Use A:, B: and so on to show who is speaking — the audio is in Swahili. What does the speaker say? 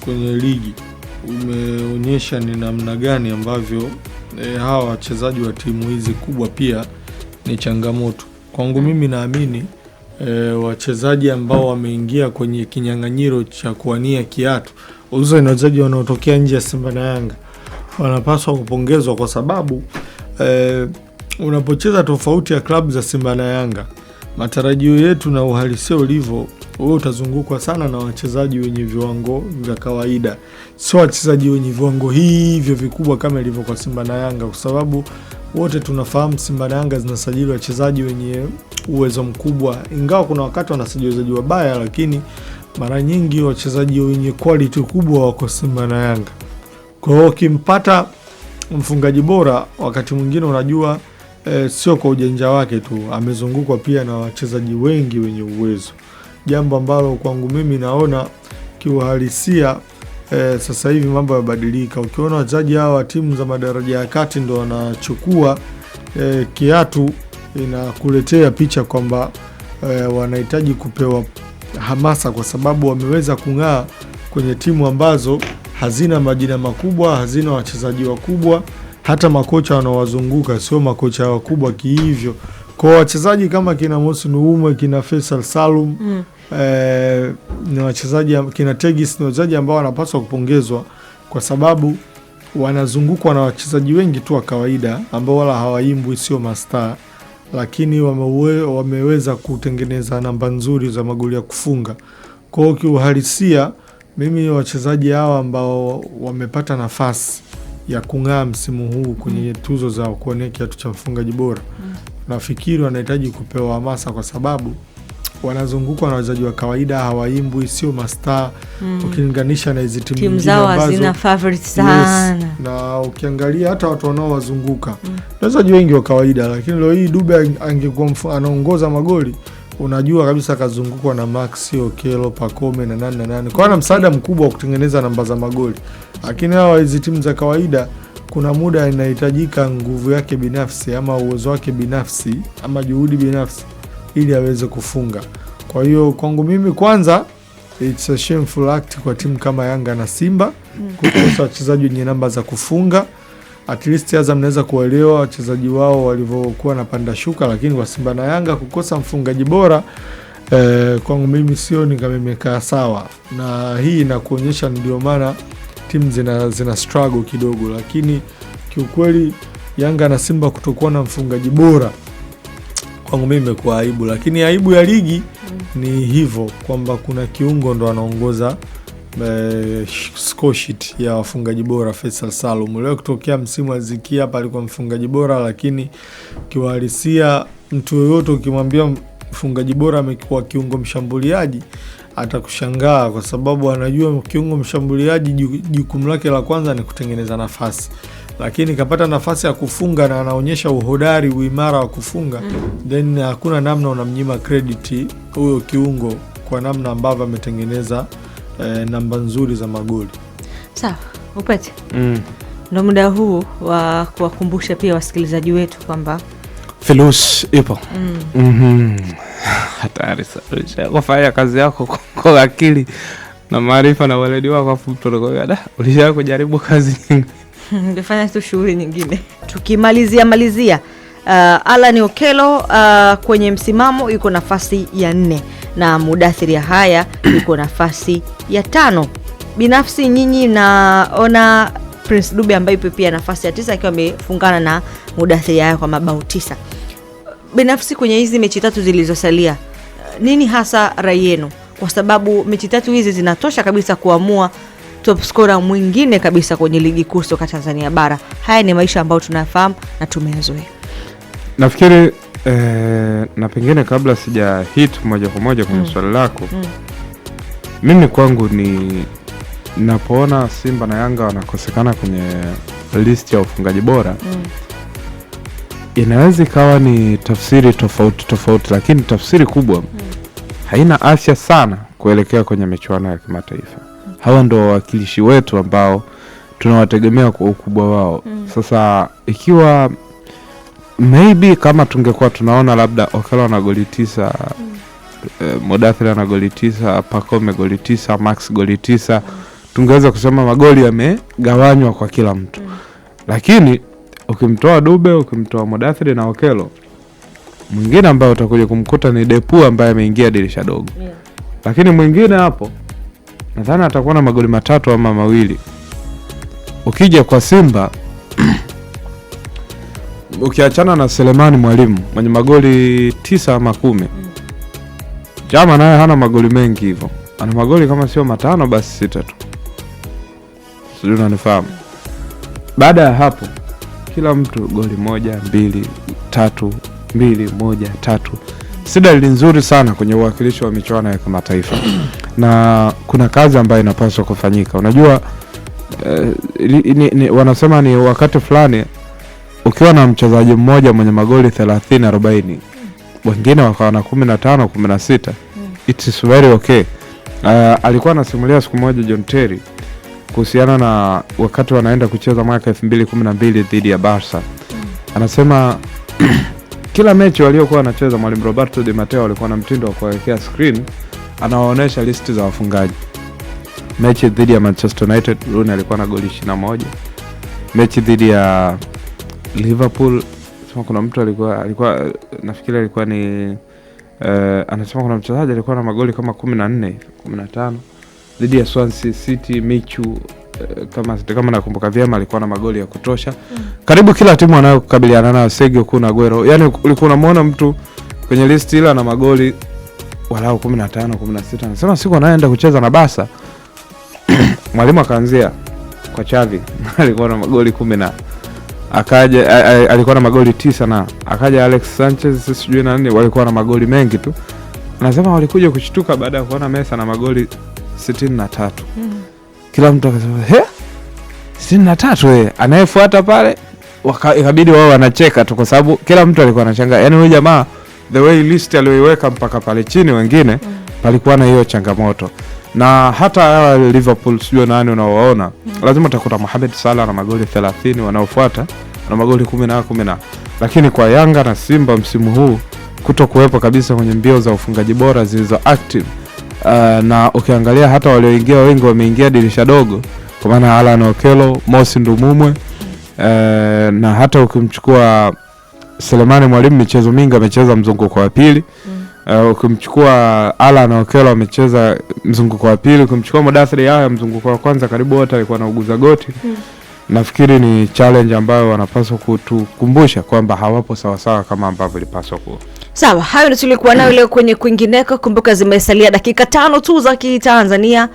A: kwenye ligi umeonyesha ni namna gani ambavyo hawa wachezaji wa timu hizi kubwa pia ni changamoto. Kwangu mimi naamini wachezaji ambao wameingia kwenye kinyang'anyiro cha kuwania kiatu, hususan wachezaji wanaotokea nje ya Simba na Yanga, wanapaswa kupongezwa kwa sababu unapocheza tofauti ya klabu za Simba na Yanga, matarajio yetu na uhalisia ulivyo, wewe utazungukwa sana na wachezaji wenye viwango vya kawaida, sio wachezaji wenye viwango hivyo vikubwa kama ilivyo kwa Simba na Yanga, kwa sababu wote tunafahamu Simba na Yanga zinasajili wachezaji wenye uwezo mkubwa, ingawa kuna wakati wanasajili wachezaji wabaya, lakini mara nyingi wachezaji wenye quality kubwa wako Simba na Yanga. Kwa hiyo ukimpata mfungaji bora, wakati mwingine unajua sio kwa ujanja wake tu, amezungukwa pia na wachezaji wengi wenye uwezo, jambo ambalo kwangu mimi naona kiuhalisia sasa hivi mambo yabadilika. Ukiona wachezaji hawa wa timu za madaraja ya kati ndo wanachukua kiatu, inakuletea picha kwamba wanahitaji kupewa hamasa, kwa sababu wameweza kung'aa kwenye timu ambazo hazina majina makubwa, hazina wachezaji wakubwa, hata makocha wanaowazunguka sio makocha wakubwa kihivyo. Kwa wachezaji kama kina Mosi Nuumwe, kina Faisal Salum, ni wachezaji, kina Tegis, ni wachezaji ambao wanapaswa kupongezwa kwa sababu wanazungukwa na wachezaji wengi tu wa kawaida ambao wala hawaimbwi, sio mastaa, lakini wameweza kutengeneza namba nzuri za magoli ya kufunga. Kwa hiyo kiuhalisia, mimi wachezaji hawa ambao wamepata nafasi ya kung'aa msimu huu kwenye tuzo za kuwania kiatu cha mfungaji bora, nafikiri wanahitaji kupewa hamasa kwa sababu wanazungukwa na wachezaji wa kawaida, hawaimbwi, sio mastaa, ukilinganisha na hizi timu nyingine ambazo zina favorites sana. Yes, na ukiangalia hata watu wanaowazunguka wachezaji wengi wa kawaida, lakini leo hii Dube angekuwa anaongoza magoli, unajua kabisa kazungukwa na Max Okelo, Pacome na nani. Kwa ana msaada mkubwa wa kutengeneza namba za magoli. Lakini hawa hizi timu za kawaida, kuna muda inahitajika nguvu yake binafsi ama uwezo wake binafsi ama juhudi binafsi ili aweze kufunga. Kwa hiyo kwangu mimi, kwanza it's a shameful act kwa timu kama Yanga na Simba kukosa wachezaji wenye namba za kufunga. At least Azam naweza kuelewa wachezaji wao walivyokuwa na panda shuka, lakini kwa Simba na Yanga kukosa mfungaji bora, kwangu mimi sio nimekaa sawa, na hii inakuonyesha ndio maana timu zina struggle kidogo. Lakini kiukweli Yanga na Simba kutokuwa na mfungaji bora kwangu mimi imekuwa aibu, lakini aibu ya ligi ni hivyo kwamba kuna kiungo ndo anaongoza score sheet ya wafungaji bora, Faisal Salum. Leo kutokea msimu wa Zikia hapa alikuwa mfungaji bora, lakini kiuhalisia mtu yoyote ukimwambia mfungaji bora amekuwa kiungo mshambuliaji atakushangaa, kwa sababu anajua kiungo mshambuliaji jukumu lake la kwanza ni kutengeneza nafasi, lakini kapata nafasi ya kufunga na anaonyesha uhodari, uimara wa kufunga, then hakuna namna unamnyima credit huyo kiungo kwa namna ambavyo ametengeneza namba nzuri za magoli.
B: Sawa, upate. Ndio muda huu wa kuwakumbusha pia wasikilizaji wetu kwamba
C: Felus ipo. Hatari sana. Kufanya kazi yako kwa akili na maarifa na weledi wako, afu tunakwambia ulisha kujaribu kazi nyingine.
B: Ndefanya tu shughuli nyingine. Tukimalizia Alan Okelo kwenye msimamo yuko nafasi ya 4 na Mudathiri Yahaya yuko nafasi ya 5. Binafsi nyinyi naona Prince Dube ambaye yupo pia nafasi ya 9 akiwa amefungana na Mudathiri Yahaya kwa mabao 9. Binafsi kwenye hizi mechi 3 zilizosalia, nini hasa rai yenu? Kwa sababu mechi 3 hizi zinatosha kabisa kuamua top scorer mwingine kabisa kwenye ligi kuu soka Tanzania bara. Haya ni maisha ambayo tunafahamu na tumeyazoea.
C: Nafikiri na pengine kabla sija hit moja kwa moja kwenye swali lako, mimi kwangu ni napoona Simba na Yanga wanakosekana kwenye list ya ufungaji bora, inaweza ikawa ni tafsiri tofauti, lakini tafsiri kubwa haina afya sana kuelekea kwenye michuano ya kimataifa. Hawa ndio wawakilishi wetu ambao tunawategemea kwa ukubwa wao. Sasa ikiwa maybe kama tungekuwa tunaona labda Okelo na goli 9, Mudathir ana goli 9, Pacome goli 9, Max goli 9. Tungeweza kusema magoli yamegawanywa kwa kila mtu. Lakini ukimtoa Dube, ukimtoa Mudathir na Okello, mwingine ambaye utakuja kumkuta ni Depu ambaye ameingia dirisha dogo. Lakini mwingine hapo nadhani atakuwa na magoli 3 ama 2. Ukija kwa Simba ukiachana na Selemani Mwalimu mwenye magoli 9 ama 10. Chama naye hana magoli mengi hivyo. Ana magoli kama sio 5 basi 6 tu. Sio, unanifahamu? Baada ya hapo kila mtu goli 1, 2, 3, 2, 1, 3. Si dalili nzuri sana kwenye uwakilishi wa michuano ya kimataifa. Na kuna kazi ambayo inapaswa kufanyika. Unajua wanasema ni wakati fulani ukiwa na mchezaji mmoja mwenye magoli 30 40, wengine wakawa na 15 16, it is very okay. Alikuwa anasimulia siku moja John Terry kuhusiana na wakati wanaenda kucheza mwaka 2012 dhidi ya Barca. Anasema kila mechi waliokuwa wanacheza mwalimu Roberto Di Matteo alikuwa na mtindo wa kuwekea screen, anawaonesha listi za wafungaji. Mechi dhidi ya Manchester United, Rooney alikuwa na goli 21. Mechi dhidi ya Liverpool, sema kuna mtu alikuwa nafikiri alikuwa ni anasema kuna mchezaji alikuwa na magoli kama 14 15. Dhidi ya Swansea City, Michu kama nakumbuka vyema alikuwa na magoli ya kutosha. Karibu kila timu wanayokabiliana nayo, Sergio Kun, Aguero, yani ulikuwa unamuona mtu kwenye list ile ana magoli walau 15 16. Anasema siku anaenda kucheza na Barca mwalimu akaanzia kwa Xavi alikuwa na magoli 10, akaja alikuwa na magoli 9, na akaja Alex Sanchez sijui na nini walikuwa na magoli mengi tu. Anasema walikuja kushtuka baada ya kuona Messi na magoli 63. Kila mtu akasema 63 anayefuata pale, ikabidi wao wanacheka tu kwa sababu kila mtu alikuwa anachanga. Yani huyu jamaa the way list aliyoiweka mpaka pale chini wengine palikuwa na hiyo changamoto. Na hata Liverpool sio nani unaowaona, lazima utakuta Mohamed Salah na magoli 30, wanaofuata na magoli 10. Lakini kwa Yanga na Simba msimu huu kutokuwepo kabisa kwenye mbio za ufungaji bora zilizo active. Na ukiangalia hata walioingia wengi wameingia dirisha dogo, kwa maana Alan Okello, Mosi Ndumumwe, na hata ukimchukua Selemani Mwalimu michezo mingi amecheza mzunguko wa pili. Ukimchukua Alan Okello amecheza mzunguko wa pili. Ukimchukua Mudathir Yahya mzunguko wa kwanza karibu wote alikuwa anauguza goti. Nafikiri ni challenge ambayo wanapaswa kutukumbusha kwamba hawapo sawa sawa kama ambavyo ilipaswa kuwa.
B: Sawa, hayo ndio tulikuwa nayo leo kwenye Kwingineko. Kumbuka zimesalia dakika 5 tu za Kitanzania